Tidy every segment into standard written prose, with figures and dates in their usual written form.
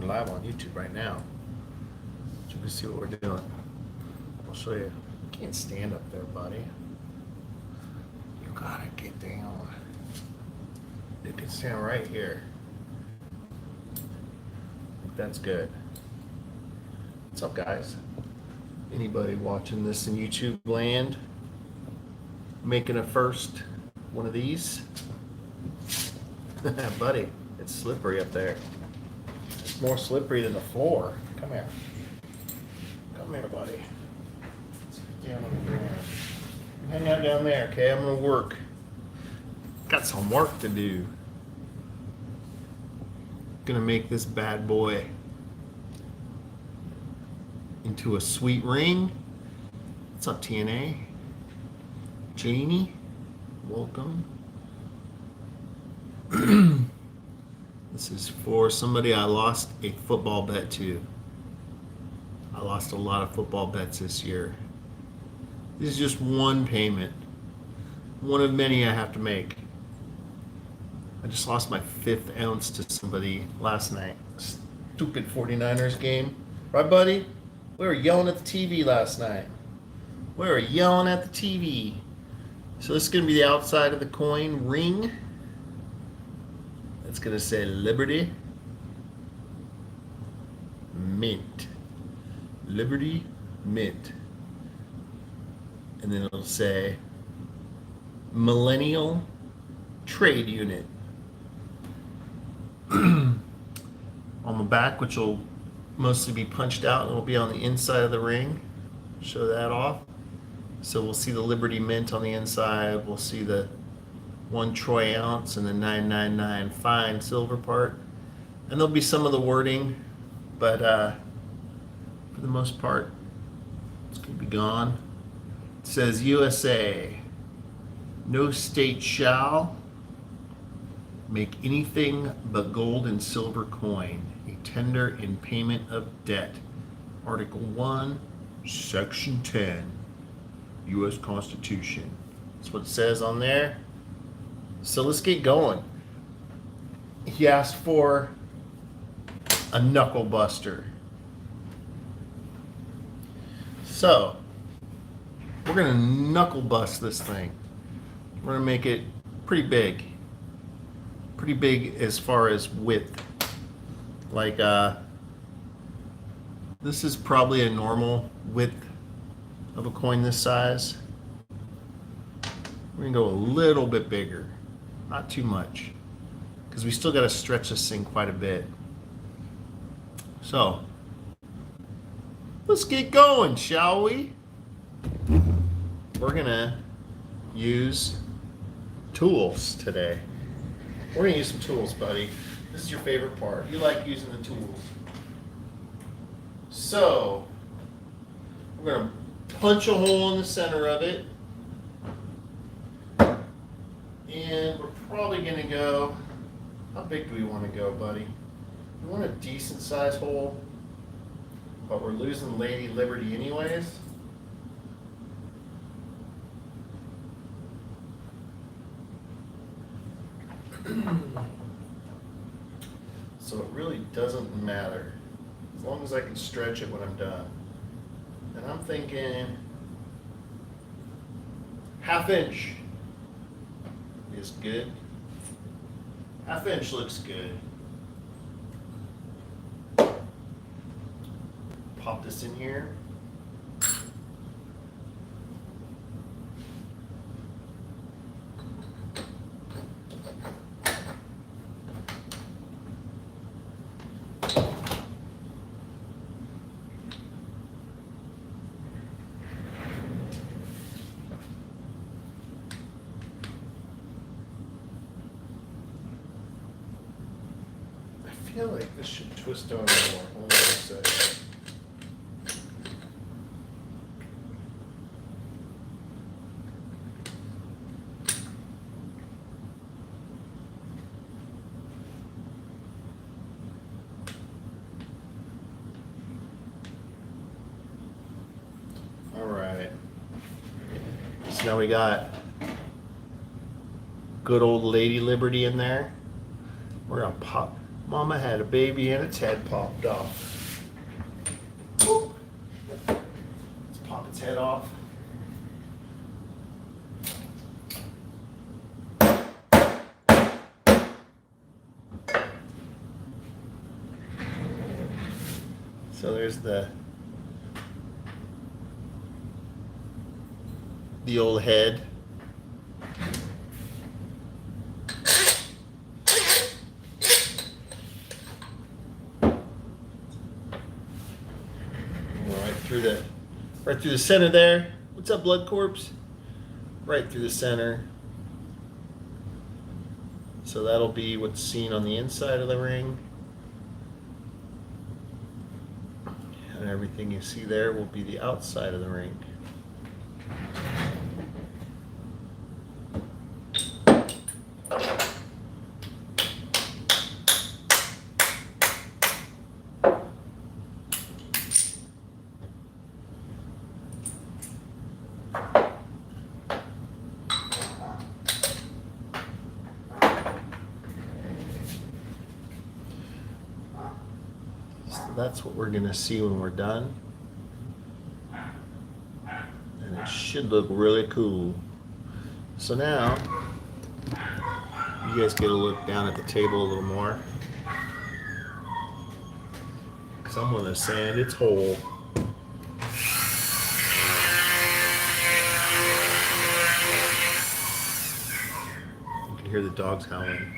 We're live on YouTube right now. So you can see what we're doing. I'll show you. You can't stand up there, buddy. You gotta get down. You can stand right here. That's good. What's up, guys? Anybody watching this in YouTube land? Making a first one of these? Buddy, it's slippery up there. It's more slippery than the floor. Come here. Come here, buddy. Let's get down on the ground. Hang out down there, okay? I'm gonna work. Got some work to do. Gonna make this bad boy into a sweet ring. What's up, TNA? Janie, welcome. This is for somebody I lost a football bet to. I lost a lot of football bets this year. This is just one payment. One of many I have to make. I just lost my 5th ounce to somebody last night. Stupid 49ers game. Right, buddy? We were yelling at the TV last night. We were yelling at the TV. So this is going to be the outside of the coin ring. It's going to say Liberty Mint. Liberty Mint. And then it'll say Millennial Trade Unit. On the back, which will mostly be punched out, and it'll be on the inside of the ring. Show that off. So we'll see the Liberty Mint on the inside. We'll see the 1 troy ounce and the 999 fine silver part. And there'll be some of the wording, but for the most part, it's going to be gone. It says USA. No state shall make anything but gold and silver coin a tender in payment of debt. Article 1, Section 10, U.S. Constitution. That's what it says on there. So let's get going. He asked for a knuckle buster. So we're going to knuckle bust this thing. We're going to make it pretty big. Pretty big as far as width. Like, this is probably a normal width of a coin this size. We're gonna go a little bit bigger, not too much, because we still got to stretch this thing quite a bit. So, let's get going, shall we? We're gonna use tools today. We're gonna use some tools, buddy. This is your favorite part. You like using the tools. So, we're gonna punch a hole in the center of it. And we're probably gonna go, how big do we wanna go, buddy? We want a decent sized hole, but we're losing Lady Liberty anyways. So it really doesn't matter, as long as I can stretch it when I'm done. And I'm thinking 1/2 inch is good. 1/2 inch looks good. Pop this in here. I feel like this should twist on more. Hold on a second. All right. So now we got good old Lady Liberty in there. We're gonna pop Mama had a baby and its head popped off. Ooh. Let's pop its head off. So there's the old head. Right through the center there. What's up, blood corpse? Right through the center. So that'll be what's seen on the inside of the ring. And everything you see there will be the outside of the ring. That's what we're going to see when we're done. And it should look really cool. So now, you guys get a look down at the table a little more. Because I'm going to sand its hole. You can hear the dogs howling.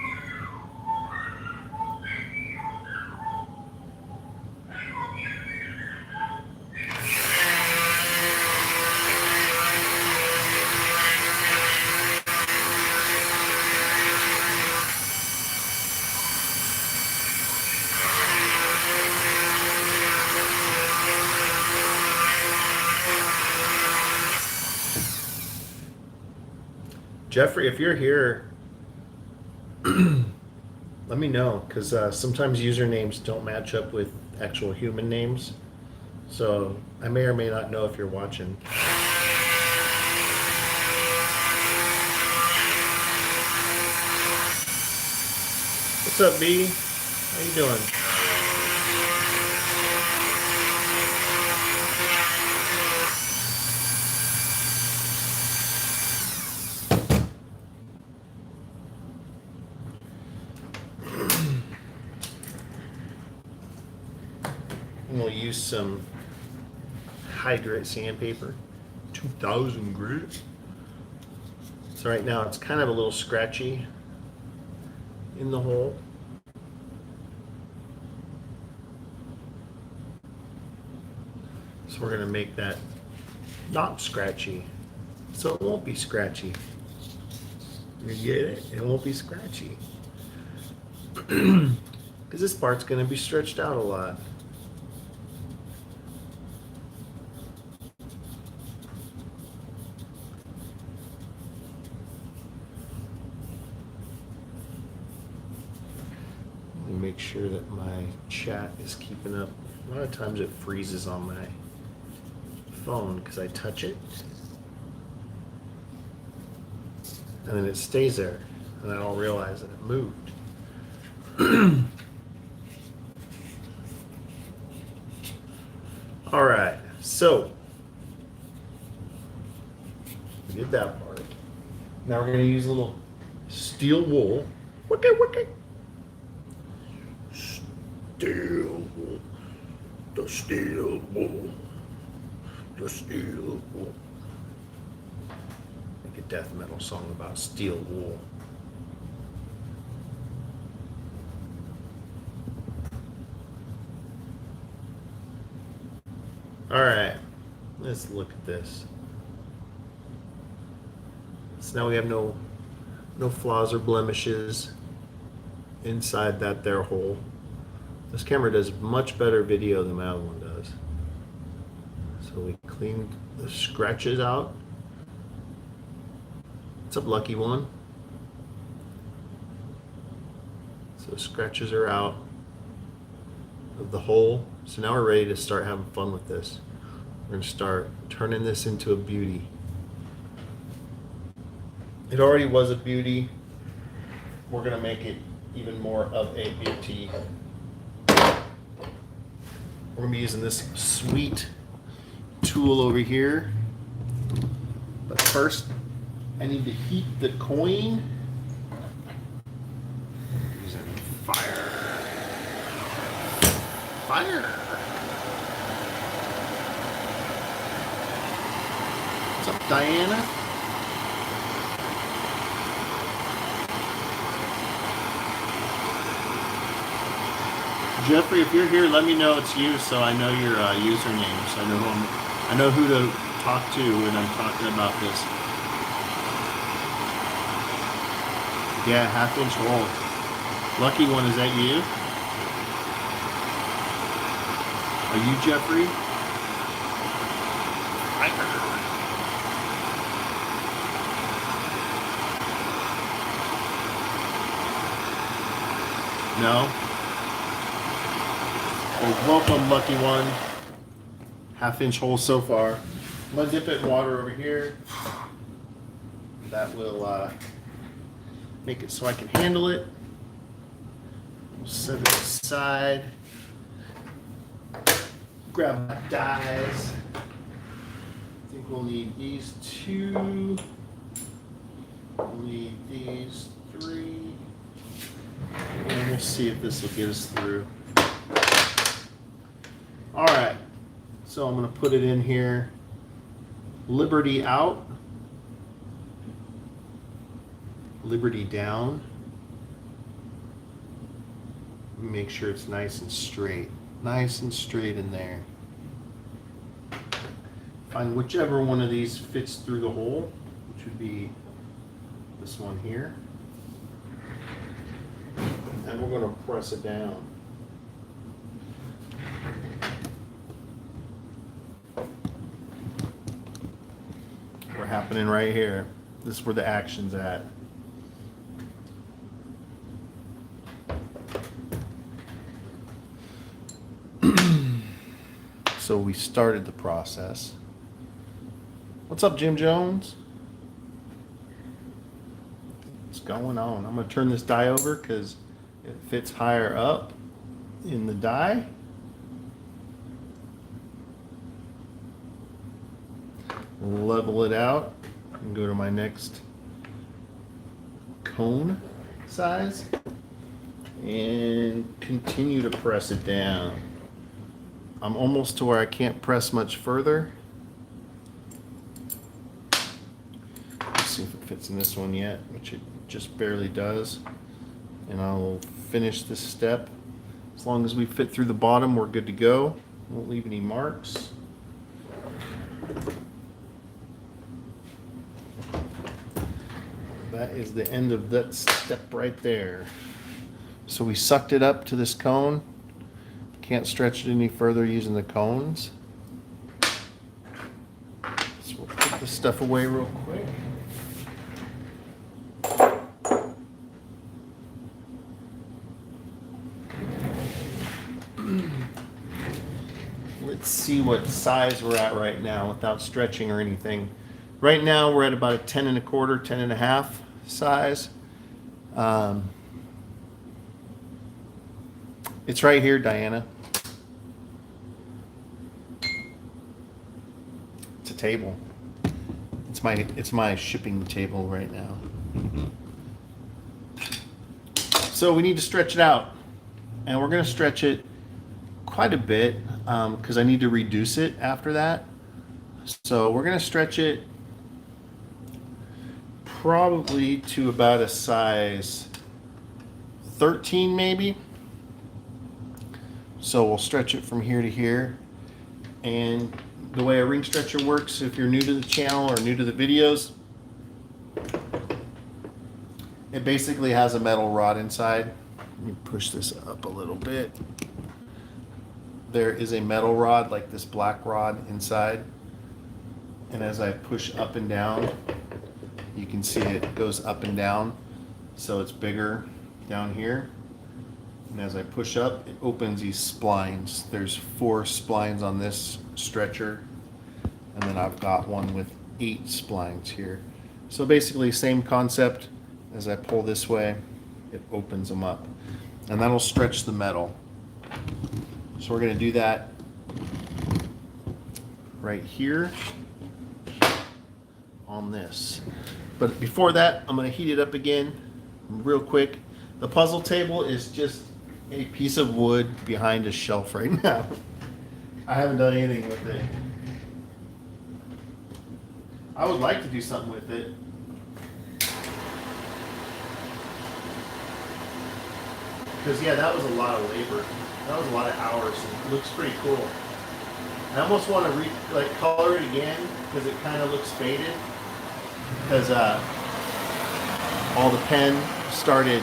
Jeffrey, if you're here, let me know, because sometimes usernames don't match up with actual human names. So I may or may not know if you're watching. What's up, B? How you doing? We'll use some hydrate sandpaper, 2000 grit. So right now it's kind of a little scratchy in the hole. So we're gonna make that not scratchy, so it won't be scratchy. You get it? It won't be scratchy. Because this part's gonna be stretched out a lot. Make sure that my chat is keeping up. A lot of times it freezes on my phone because I touch it and then it stays there and I don't realize that it moved. All right, so we did that part. Now we're going to use a little steel wool. Wicket. Steel wool, the steel wool, the steel wool. Make a death metal song about steel wool. All right, let's look at this. So now we have no flaws or blemishes inside that there hole. This camera does much better video than my other one does. So we cleaned the scratches out. What's up, lucky one? So scratches are out of the hole. So now we're ready to start having fun with this. We're going to start turning this into a beauty. It already was a beauty. We're going to make it even more of a beauty. We're going to be using this sweet tool over here. But first, I need to heat the coin. Using fire. Fire. What's up, Diana? Jeffrey, if you're here, let me know it's you, so I know your username, so I know who to talk to when I'm talking about this. Yeah, half-inch hole. Lucky one, is that you? Are you Jeffrey? No? Well, welcome, lucky one. Half-inch hole so far. I'm gonna dip it in water over here. That will make it so I can handle it. We'll set it aside. Grab my dies. I think we'll need these 2. We'll need these 3. And we'll see if this will get us through. All right, so I'm going to put it in here. Liberty out, Liberty down. Make sure it's nice and straight in there. Find whichever one of these fits through the hole, which would be this one here. And we're going to press it down. We're happening right here. This is where the action's at. So we started the process. What's up, Jim Jones? What's going on? I'm going to turn this die over because it fits higher up in the die. Level it out and go to my next cone size and continue to press it down. I'm almost to where I can't press much further. Let's see if it fits in this one yet, which it just barely does. And I'll finish this step. As long as we fit through the bottom, we're good to go. Won't leave any marks. That is the end of that step right there. So we sucked it up to this cone. Can't stretch it any further using the cones. So we'll put this stuff away real quick. Let's see what size we're at right now without stretching or anything. Right now we're at about a 10 1/4, 10 1/2 size. It's right here, Diana. It's a table. It's my shipping table right now. So we need to stretch it out, and we're going to stretch it quite a bit because I need to reduce it after that. So we're going to stretch it probably to about a size 13 maybe. So we'll stretch it from here to here. And the way a ring stretcher works, if you're new to the channel or new to the videos, it basically has a metal rod inside. Let me push this up a little bit. There is a metal rod, like this black rod inside. And as I push up and down, you can see it goes up and down. So it's bigger down here. And as I push up, it opens these splines. There's 4 splines on this stretcher. And then I've got one with 8 splines here. So basically same concept. As I pull this way, it opens them up. And that'll stretch the metal. So we're going to do that right here on this. But before that, I'm going to heat it up again real quick. The puzzle table is just a piece of wood behind a shelf right now. I haven't done anything with it. I would like to do something with it. Because yeah, that was a lot of labor. That was a lot of hours. It looks pretty cool. I almost want to color it again because it kind of looks faded. Because all the pen started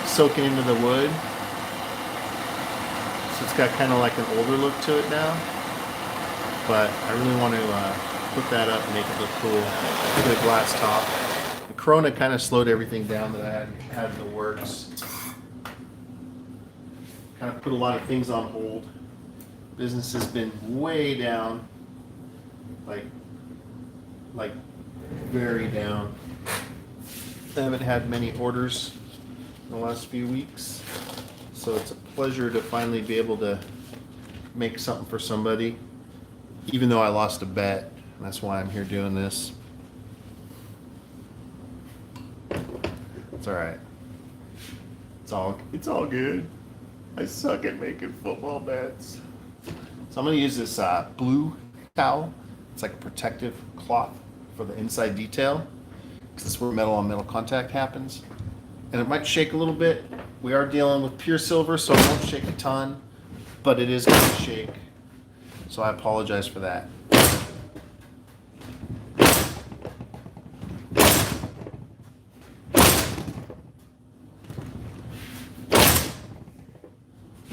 soaking into the wood. So it's got kind of like an older look to it now. But I really want to put that up and make it look cool. Put a glass top. The Corona kind of slowed everything down that I had in the works. Kind of put a lot of things on hold. Business has been way down. Like very down. I haven't had many orders in the last few weeks. So it's a pleasure to finally be able to make something for somebody. Even though I lost a bet. That's why I'm here doing this. It's alright. It's all good. I suck at making football bets. So I'm going to use this blue towel. It's like a protective cloth for the inside detail. Because that's where metal on metal contact happens. And it might shake a little bit. We are dealing with pure silver, so it won't shake a ton. But it is going to shake. So I apologize for that.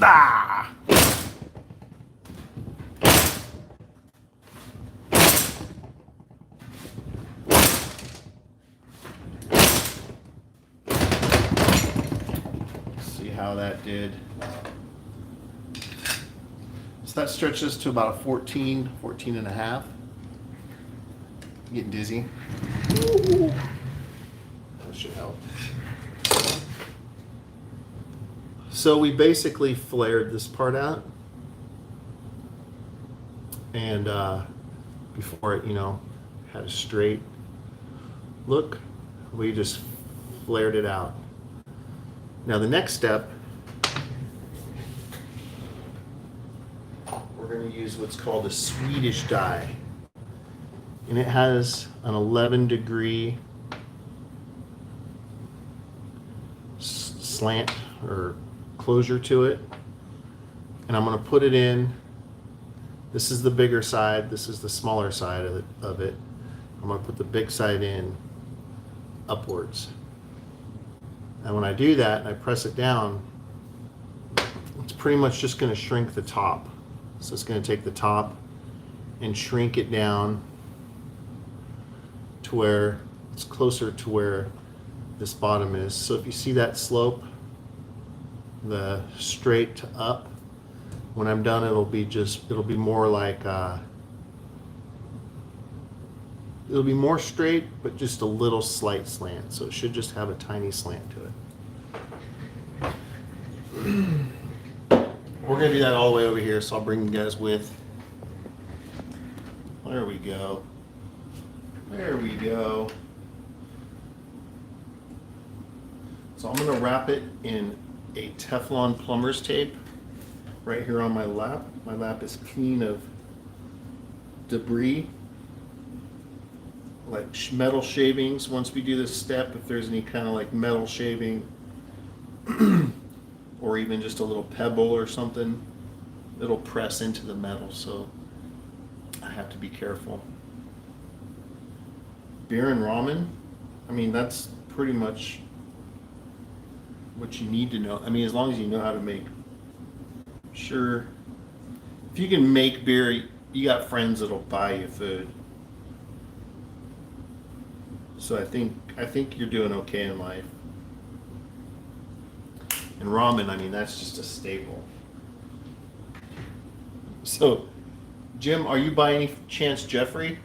Ah! See how that did. So that stretches to about a 14 and a half. I'm getting dizzy. Ooh. That should help. So we basically flared this part out, and before it, had a straight look, we just flared it out. Now the next step, we're going to use what's called a Swedish die, and it has an 11-degree slant or closure to it, and I'm going to put it in. This is the bigger side, this is the smaller side of it. I'm going to put the big side in upwards, and when I do that and I press it down, it's pretty much just going to shrink the top. So it's going to take the top and shrink it down to where it's closer to where this bottom is. So if you see that slope, the straight to up, when I'm done, it'll be more like it'll be more straight, but just a little slight slant. So it should just have a tiny slant to it. We're gonna do that all the way over here, so I'll bring you guys with. There we go. There we go. So I'm gonna wrap it in a Teflon plumber's tape right here on my lap. My lap is clean of debris, like metal shavings. Once we do this step, if there's any kind of like metal shaving or even just a little pebble or something, it'll press into the metal, so I have to be careful. Beer and ramen, I mean, that's pretty much what you need to know. I mean, as long as you know how to make. Sure, if you can make beer, you got friends that'll buy you food. So I think you're doing okay in life. And ramen, I mean, that's just a staple. So, Jim, are you by any chance Jeffrey?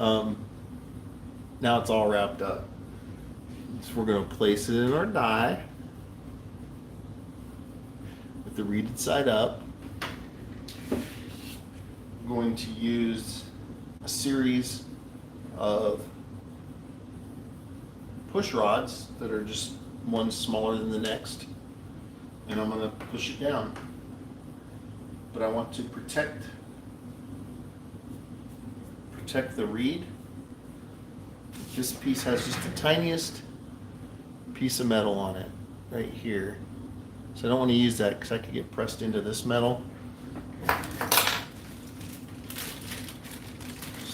Now it's all wrapped up. So we're going to place it in our die with the reeded side up. I'm going to use a series of push rods that are just one smaller than the next, and I'm going to push it down. But I want to protect the reed. This piece has just the tiniest piece of metal on it right here, so I don't want to use that because I could get pressed into this metal. So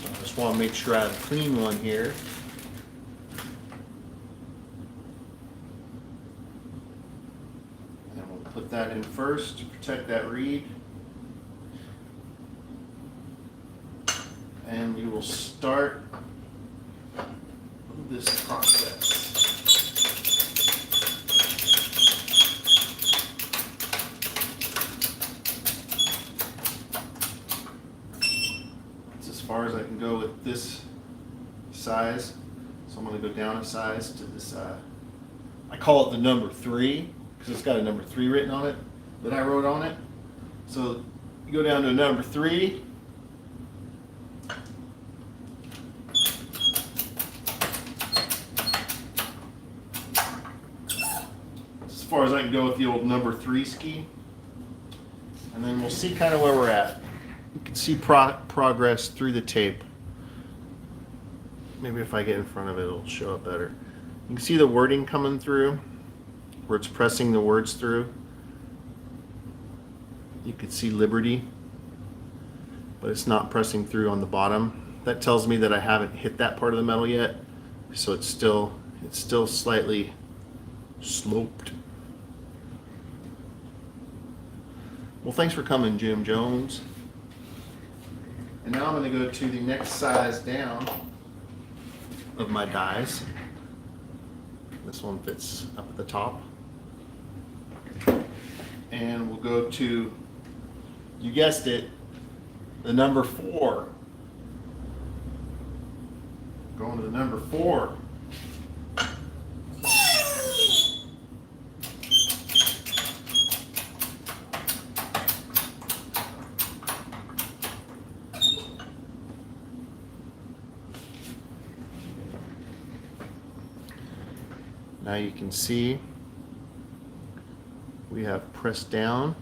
I just want to make sure I have a clean one here. And we'll put that in first to protect that reed. And we will start this process. It's as far as I can go with this size. So I'm going to go down a size to this, I call it the number 3 because it's got a number 3 written on it that I wrote on it. So you go down to a number 3. As far as I can go with the old number 3 ski, and then we'll see kind of where we're at. You can see progress through the tape. Maybe if I get in front of it, it'll show up better. You can see the wording coming through, where it's pressing the words through. You could see Liberty, but it's not pressing through on the bottom. That tells me that I haven't hit that part of the metal yet, so it's still slightly sloped. Well, thanks for coming, Jim Jones. And now I'm going to go to the next size down of my dies. This one fits up at the top. And we'll go to, you guessed it, the number 4. Going to the number 4. Now you can see we have pressed down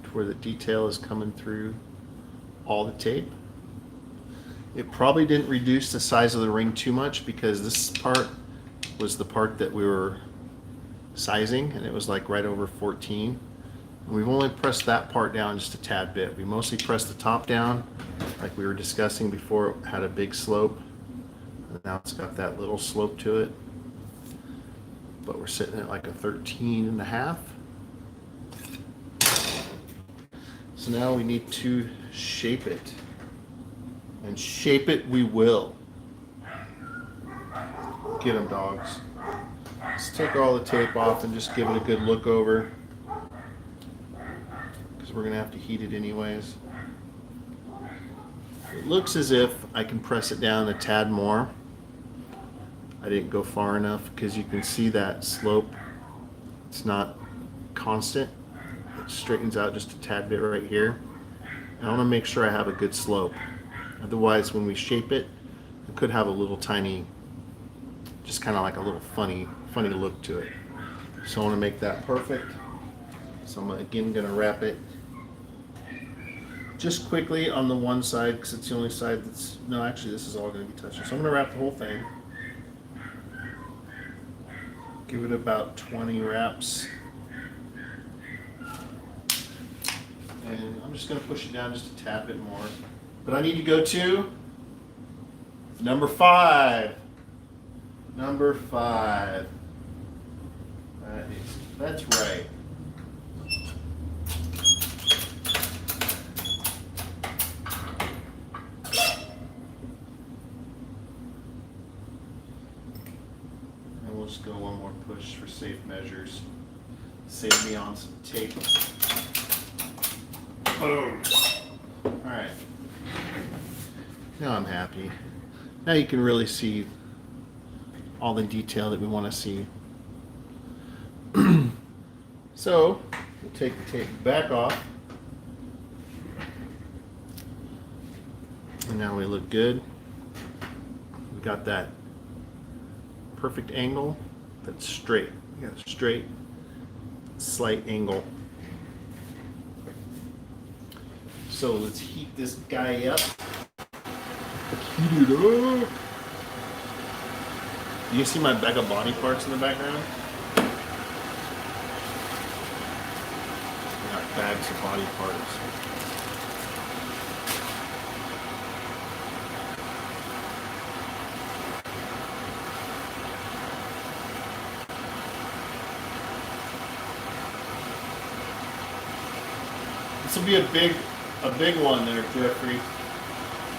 to where the detail is coming through all the tape. It probably didn't reduce the size of the ring too much because this part was the part that we were sizing, and it was like right over 14. And we've only pressed that part down just a tad bit. We mostly pressed the top down like we were discussing before. It had a big slope, and now it's got that little slope to it. But we're sitting at like a 13.5. So now we need to shape it. And shape it we will. Get them, dogs. Let's take all the tape off and just give it a good look over, because we're going to have to heat it anyways. It looks as if I can press it down a tad more. I didn't go far enough because you can see that slope. It's not constant. It straightens out just a tad bit right here. I want to make sure I have a good slope. Otherwise, when we shape it, it could have a little tiny, just kind of like a little funny look to it. So I want to make that perfect. So I'm again going to wrap it just quickly on the one side because it's the only side that's, no, actually this is all going to be touching. So I'm going to wrap the whole thing. Give it about 20 wraps. And I'm just going to push it down just a tad bit more. But I need to go to number 5. Number 5. That's right. And we'll just go one more push for safe measures. Save me on some tape. Boom. All right. Now I'm happy. Now you can really see all the detail that we want to see. So we'll take the tape back off. And now we look good. We got that perfect angle that's straight. We got a straight, slight angle. So let's heat this guy up. Heat it up. Do you see my bag of body parts in the background? I got bags of body parts. This will be a big one there, Jeffrey.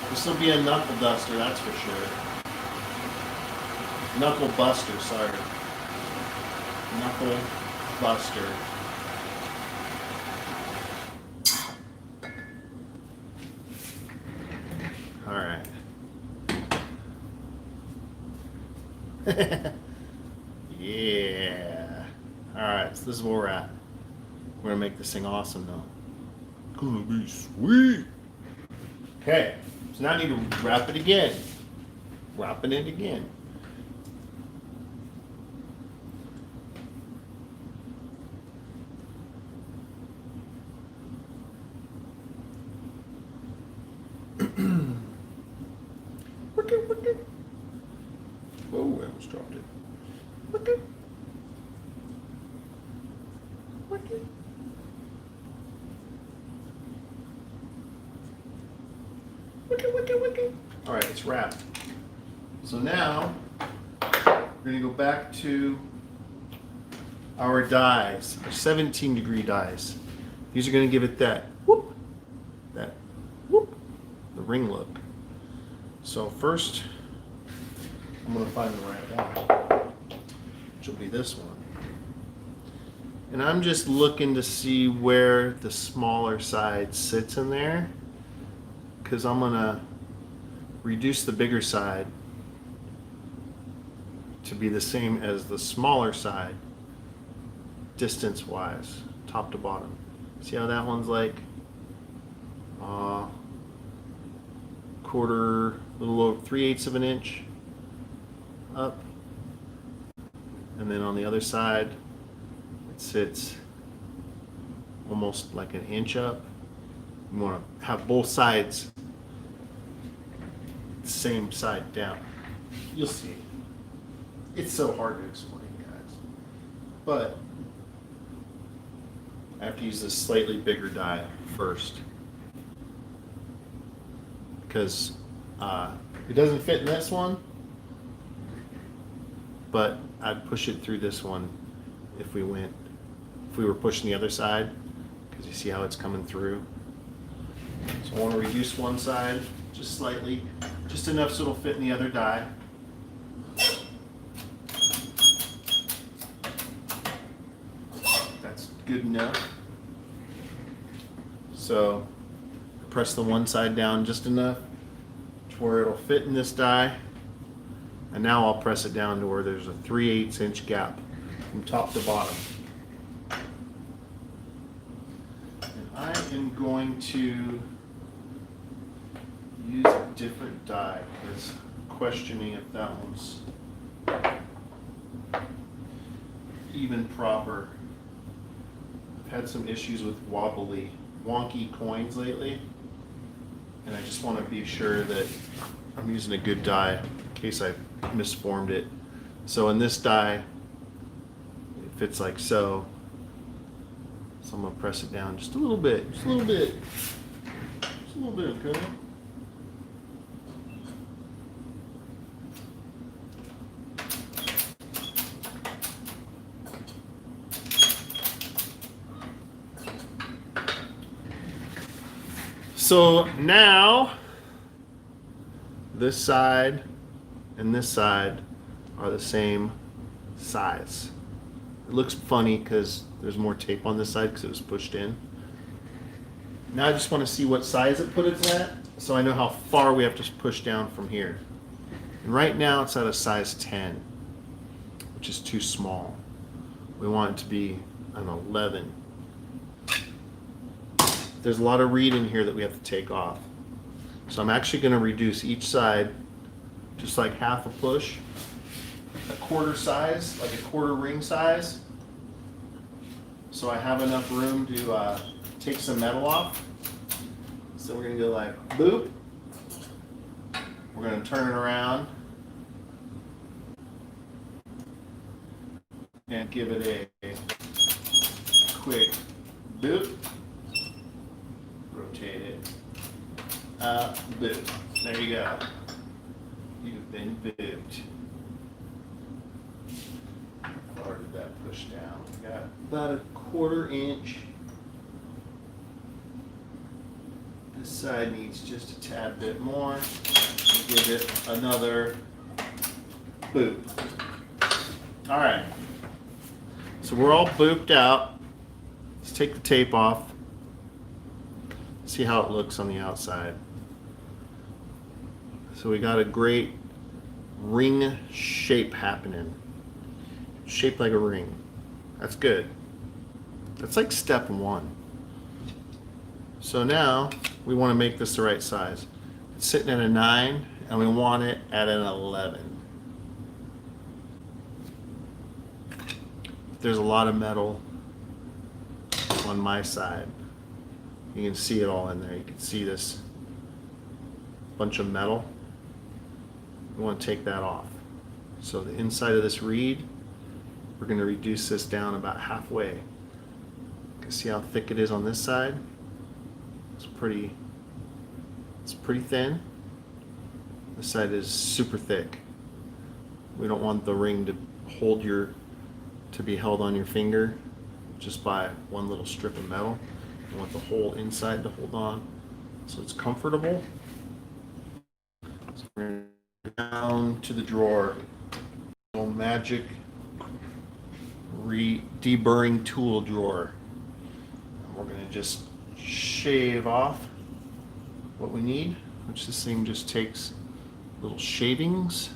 This will be a knuckle duster, that's for sure. Knuckle buster, sorry. Knuckle buster. All right. Yeah. All right, so this is where we're at. We're gonna make this thing awesome though. Gonna be sweet. Okay, so now I need to wrap it again. Wrapping it again. Whoa, I almost dropped it. All right, it's wrapped. So now we're going to go back to our dies, our 17-degree dies. These are going to give it that whoop, the ring look. So first, I'm going to find the right one, which will be this one. And I'm just looking to see where the smaller side sits in there, because I'm going to reduce the bigger side to be the same as the smaller side distance wise, top to bottom. See how that one's like quarter, little over 3/8 of an inch up, and then on the other side it sits almost like an inch up. You want to have both sides same side down. You'll see. It's so hard to explain, guys. But I have to use this slightly bigger die first, because it doesn't fit in this one, but I'd push it through this one if we were pushing the other side, because you see how it's coming through. So I want to reduce one side just slightly, just enough so it'll fit in the other die. That's good enough. So press the one side down just enough to where it'll fit in this die. And now I'll press it down to where there's a 3/8 inch gap from top to bottom. And I am going to use a different die. I was questioning if that one's even proper. I've had some issues with wonky coins lately, and I just want to be sure that I'm using a good die in case I misformed it. So in this die, it fits like so. So I'm going to press it down just a little bit, just a little bit, okay? So now, this side and this side are the same size. It looks funny because there's more tape on this side because it was pushed in. Now I just want to see what size it put it at. so I know how far we have to push down from here. And right now it's at a size 10, which is too small. We want it to be an 11. There's a lot of reed in here that we have to take off. So I'm actually going to reduce each side just like half a push, a quarter size, like a quarter ring size. So I have enough room to take some metal off. So we're going to go like boop. We're going to turn it around and give it a quick boop. Rotate it. Boop. There you go. You've been booped. How far did that push down? We got about a quarter inch. This side needs just a tad bit more. Give it another boop. All right. So we're all booped out. Let's take the tape off. See how it looks on the outside. So we got a great ring shape happening. Shaped like a ring. That's good. That's like step one. So now we want to make this the right size. It's sitting at a 9 and we want it at an 11. There's a lot of metal on my side. You can see it all in there. You can see this bunch of metal. We want to take that off. So the inside of this reed, we're going to reduce this down about halfway. You can see how thick it is on this side. It's pretty thin. This side is super thick. We don't want the ring to be held on your finger just by one little strip of metal. We want the whole inside to hold on so it's comfortable. So we're going to go down to the drawer. Little magic deburring tool drawer. And we're going to just shave off what we need, which this thing just takes little shavings,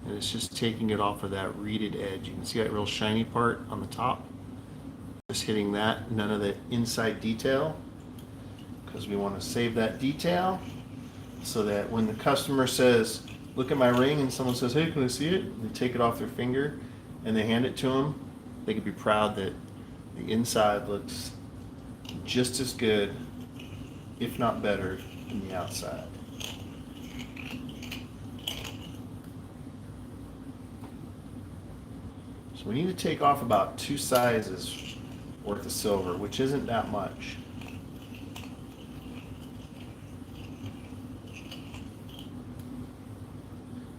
and it's just taking it off of that reeded edge. You can see that real shiny part on the top. Just hitting that, none of the inside detail, because we want to save that detail so that when the customer says, look at my ring, and someone says, hey, can I see it? And they take it off their finger and they hand it to them, they can be proud that the inside looks just as good, if not better, than the outside. So we need to take off about 2 sizes worth of silver, which isn't that much.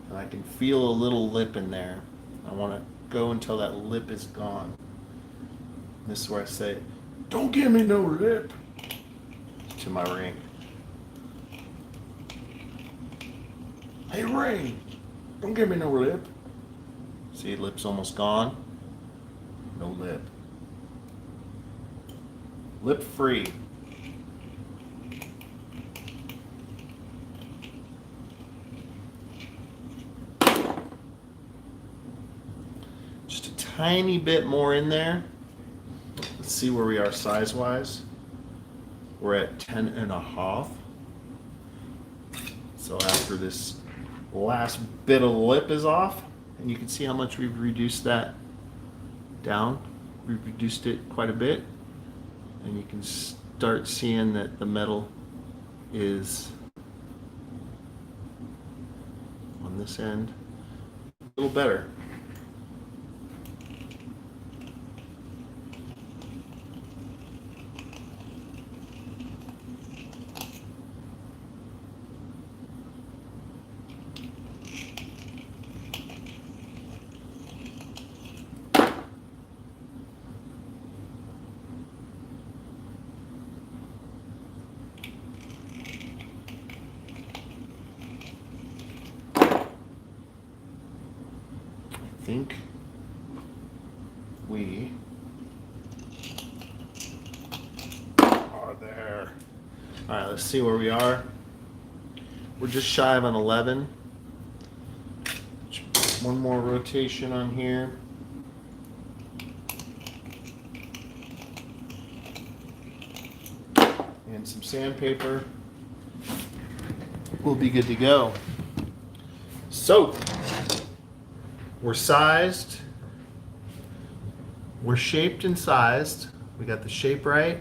And I can feel a little lip in there. I want to go until that lip is gone. And this is where I say, don't give me no lip to my ring. Hey ring, don't give me no lip. See, lip's almost gone. No lip. Lip free. Just a tiny bit more in there. Let's see where we are size-wise. We're at 10.5. So after this last bit of lip is off, and you can see how much we've reduced that down. We've reduced it quite a bit, and you can start seeing that the metal is on this end a little better. I think we are there. All right, let's see where we are. We're just shy of an 11. One more rotation on here. And some sandpaper. We'll be good to go. So, we're sized. We're shaped and sized. We got the shape right.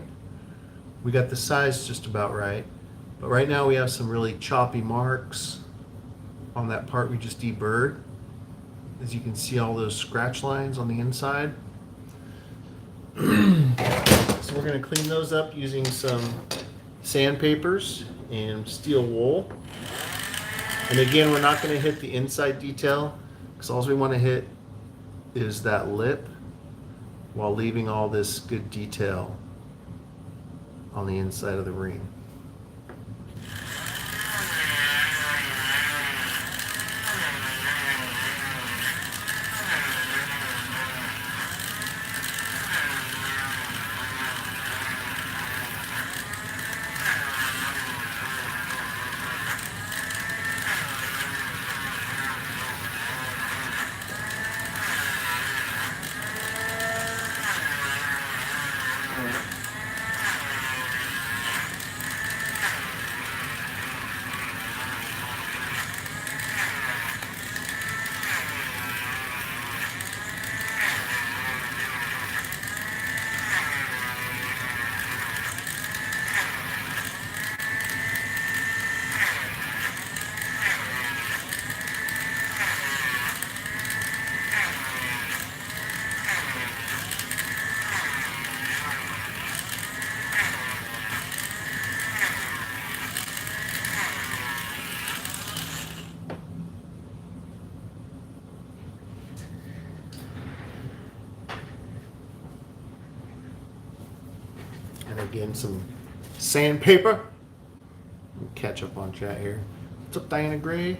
We got the size just about right. But right now we have some really choppy marks on that part we just deburred. As you can see, all those scratch lines on the inside. So we're going to clean those up using some sandpapers and steel wool. And again, we're not going to hit the inside detail because all we want to hit is that lip while leaving all this good detail on the inside of the ring. And again, some sandpaper. Catch up on chat here. What's up, Diana Gray?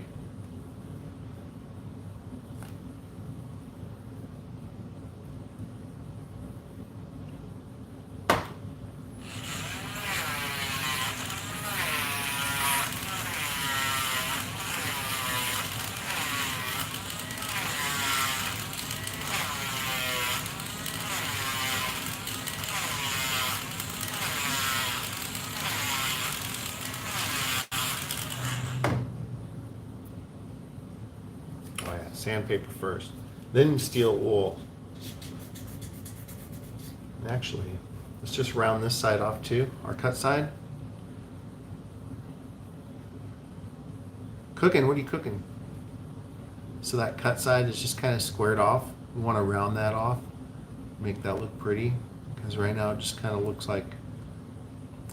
Sandpaper first, then steel wool. Actually, let's just round this side off too, our cut side. Cooking, what are you cooking? So that cut side is just kind of squared off. We want to round that off, make that look pretty, because right now it just kind of looks like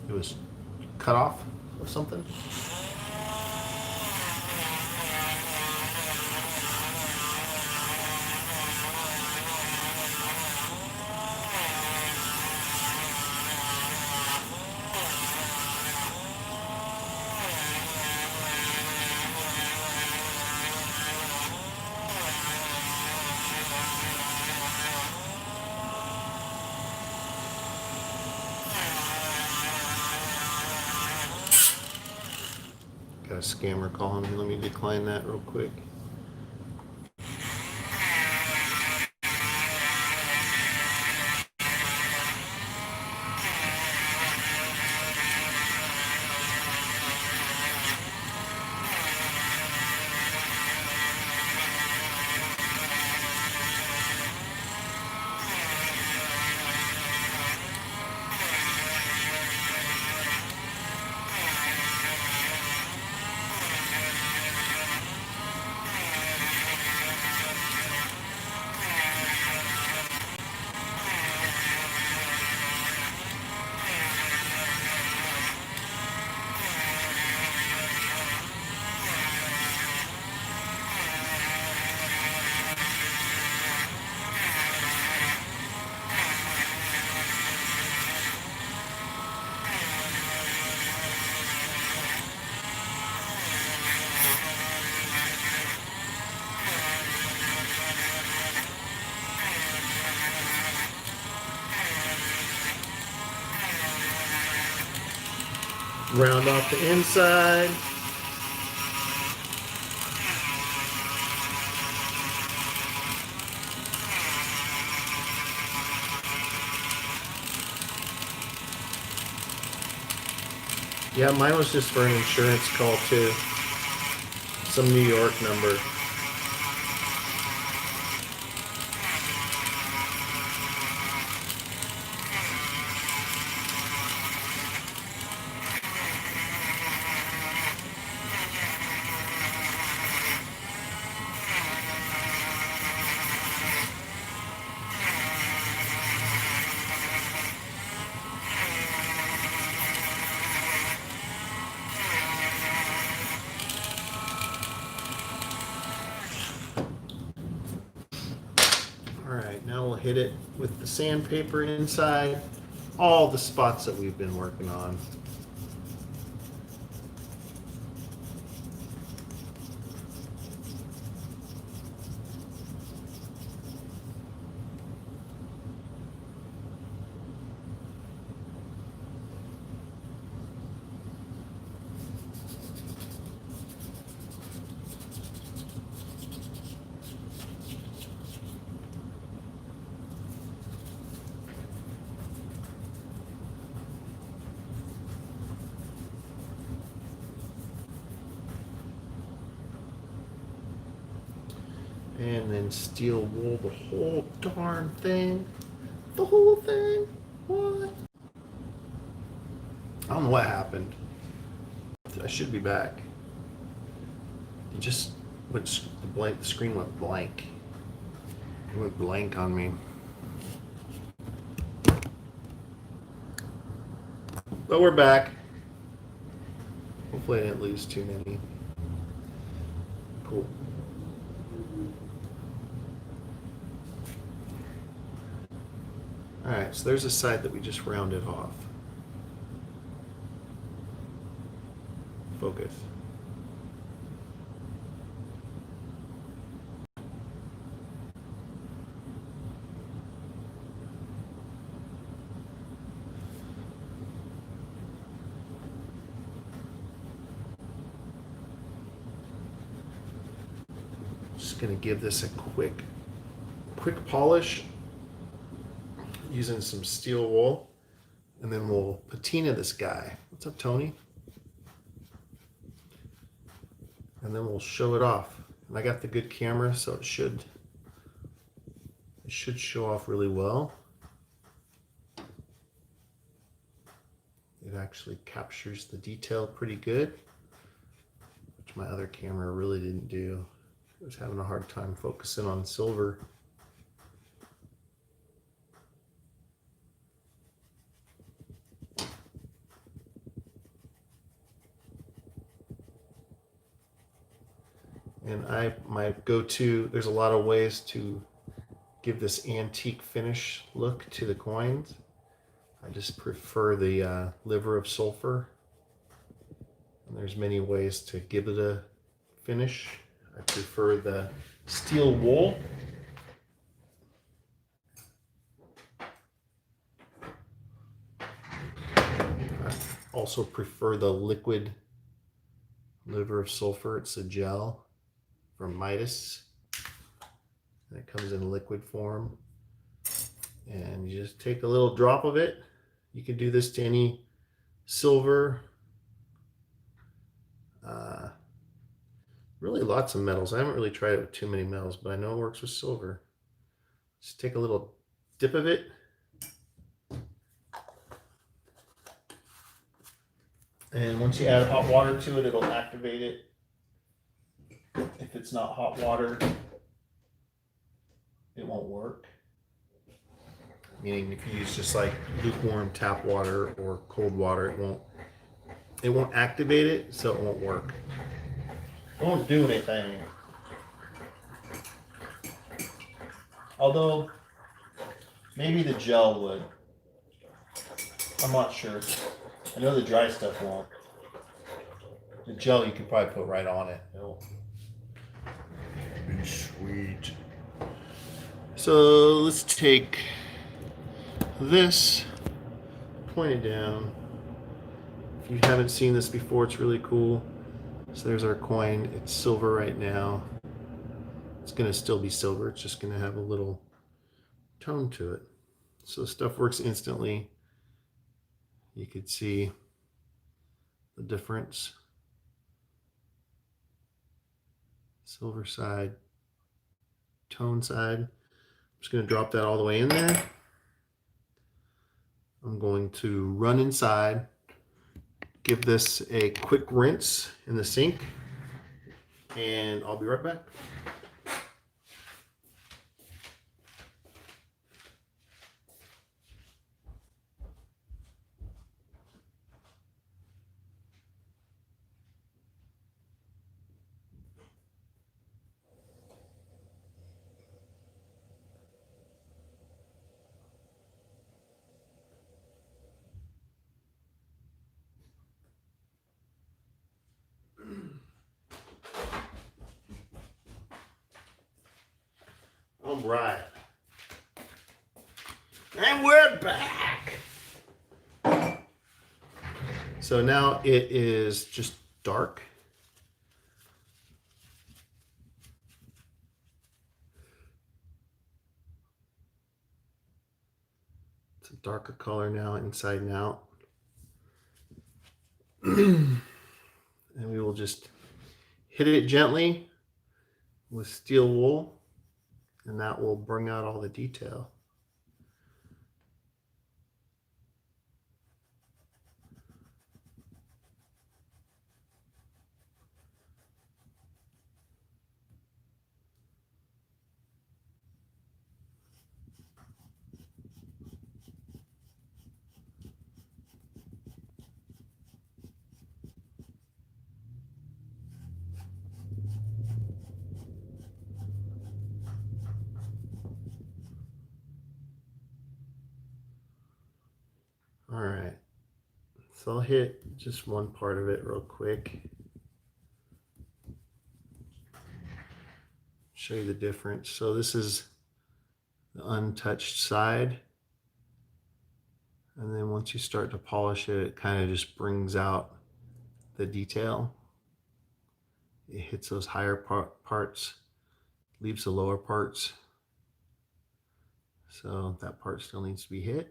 it was cut off or something. Got a scammer calling me. Let me decline that real quick. Round off the inside. Yeah, mine was just for an insurance call too. Some New York number. Now we'll hit it with the sandpaper inside all the spots that we've been working on. And then steel wool the whole darn thing. The whole thing? What? I don't know what happened. I should be back. It just went blank. The screen went blank. It went blank on me. But we're back. Hopefully I didn't lose too many. Cool. All right, so there's a side that we just rounded off. Focus. Just gonna give this a quick polish using some steel wool, and then we'll patina this guy. What's up, Tony? And then we'll show it off. And I got the good camera, so it should show off really well. It actually captures the detail pretty good, which my other camera really didn't do. I was having a hard time focusing on silver. And my go-to, there's a lot of ways to give this antique finish look to the coins. I just prefer the liver of sulfur. And there's many ways to give it a finish. I prefer the steel wool. I also prefer the liquid liver of sulfur. It's a gel from Midas, and it comes in liquid form, and you just take a little drop of it. You can do this to any silver, really lots of metals. I haven't really tried it with too many metals, but I know it works with silver. Just take a little dip of it, and once you add hot water to it, it'll activate it. If it's not hot water, it won't work. Meaning if you use just like lukewarm tap water or cold water, it won't activate it, so it won't work. It won't do anything. Although maybe the gel would. I'm not sure. I know the dry stuff won't. The gel you could probably put right on it. It'll be sweet. So let's take this, point it down, If you haven't seen this before, it's really cool. So there's our coin. It's silver right now. It's going to still be silver. It's just going to have a little tone to it. So stuff works instantly. You could see the difference. Silver side, tone side. I'm just going to drop that all the way in there. I'm going to run inside, give this a quick rinse in the sink, and I'll be right back. All right. And we're back. So now it is just dark. It's a darker color now, inside and out. And we will just hit it gently with steel wool, and that will bring out all the detail. All right, so I'll hit just one part of it real quick. Show you the difference. So this is the untouched side. And then once you start to polish it, it kind of just brings out the detail. It hits those higher parts, leaves the lower parts. So that part still needs to be hit.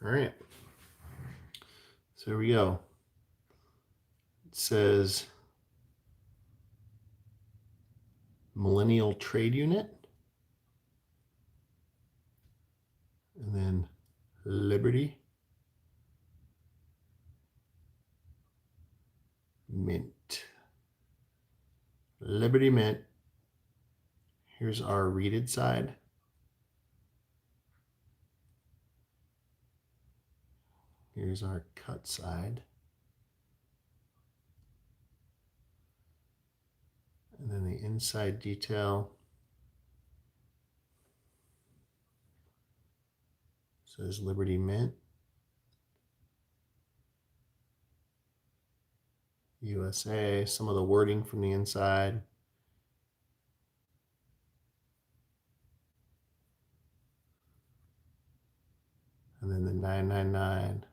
All right, so here we go. It says Millennial Trade Unit, and then Liberty Mint. Liberty Mint. Here's our reeded side. Here's our cut side. And then the inside detail says Liberty Mint, USA, some of the wording from the inside. And then the 999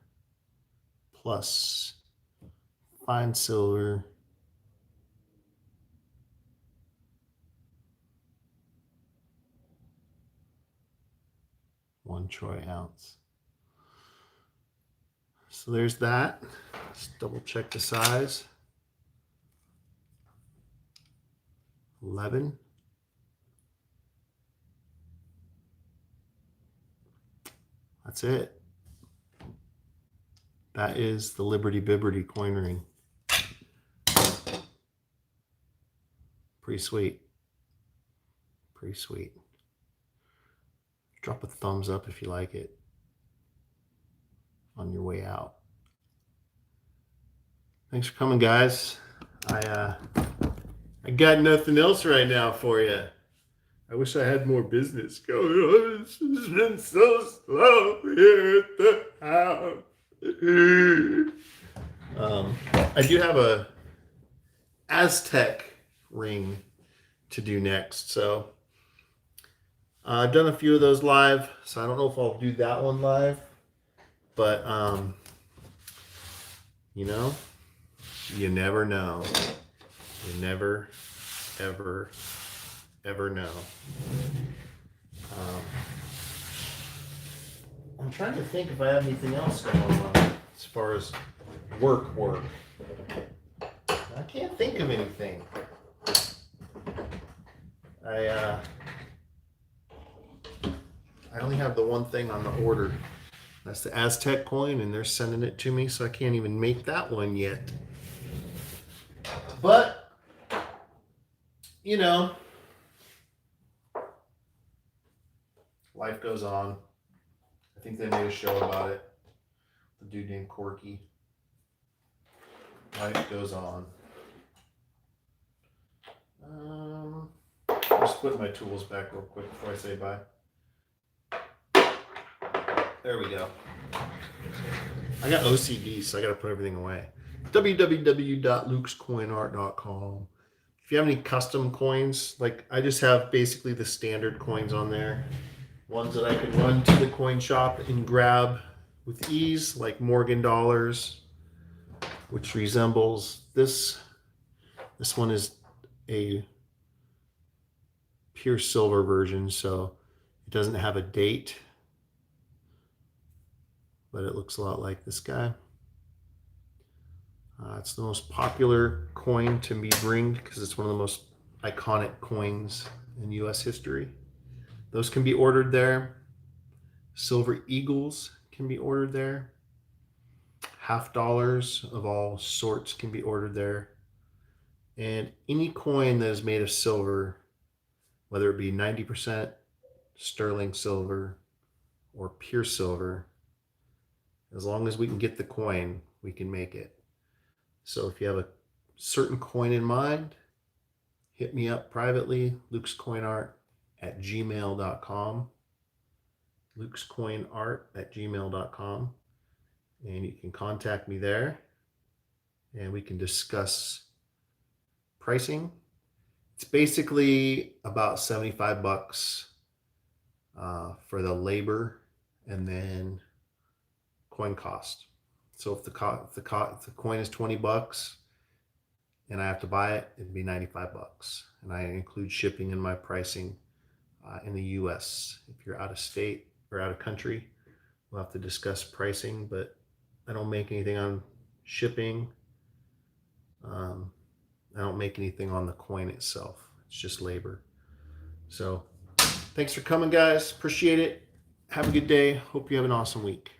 plus fine silver. One troy ounce. So there's that. Let's double check the size. 11. That's it. That is the Liberty Bibberty coin ring. Pretty sweet. Pretty sweet. Drop a thumbs up if you like it on your way out. Thanks for coming, guys. I got nothing else right now for you. I wish I had more business going on. It's been so slow here at the house. I do have a Aztec ring to do next. So I've done a few of those live, so I don't know if I'll do that one live, but you know, you never know. You never, ever, ever know. I'm trying to think if I have anything else going on as far as work. I can't think of anything. I only have the one thing on the order. That's the Aztec coin, and they're sending it to me, so I can't even make that one yet. But, you know, life goes on. I think they made a show about it. The dude named Corky. Life goes on. Just put my tools back real quick before I say bye. There we go. I got OCD, so I got to put everything away. www.lukescoinart.com. If you have any custom coins, like I just have basically the standard coins on there. Ones that I can run to the coin shop and grab with ease, like Morgan dollars, which resembles this. This one is a pure silver version, so it doesn't have a date, but it looks a lot like this guy. It's the most popular coin to be bringed because it's one of the most iconic coins in U.S. history. Those can be ordered there. Silver eagles can be ordered there. $50 of all sorts can be ordered there. And any coin that is made of silver, whether it be 90% sterling silver or pure silver, as long as we can get the coin, we can make it. So if you have a certain coin in mind, hit me up privately, lukescoinart@gmail.com. lukescoinart@gmail.com. And you can contact me there and we can discuss pricing. It's basically about $75 for the labor and then coin cost. So if the coin is $20 and I have to buy it, it'd be $95. And I include shipping in my pricing in the US. If you're out of state or out of country, we'll have to discuss pricing, but I don't make anything on shipping. I don't make anything on the coin itself. It's just labor. So thanks for coming, guys. Appreciate it. Have a good day. Hope you have an awesome week.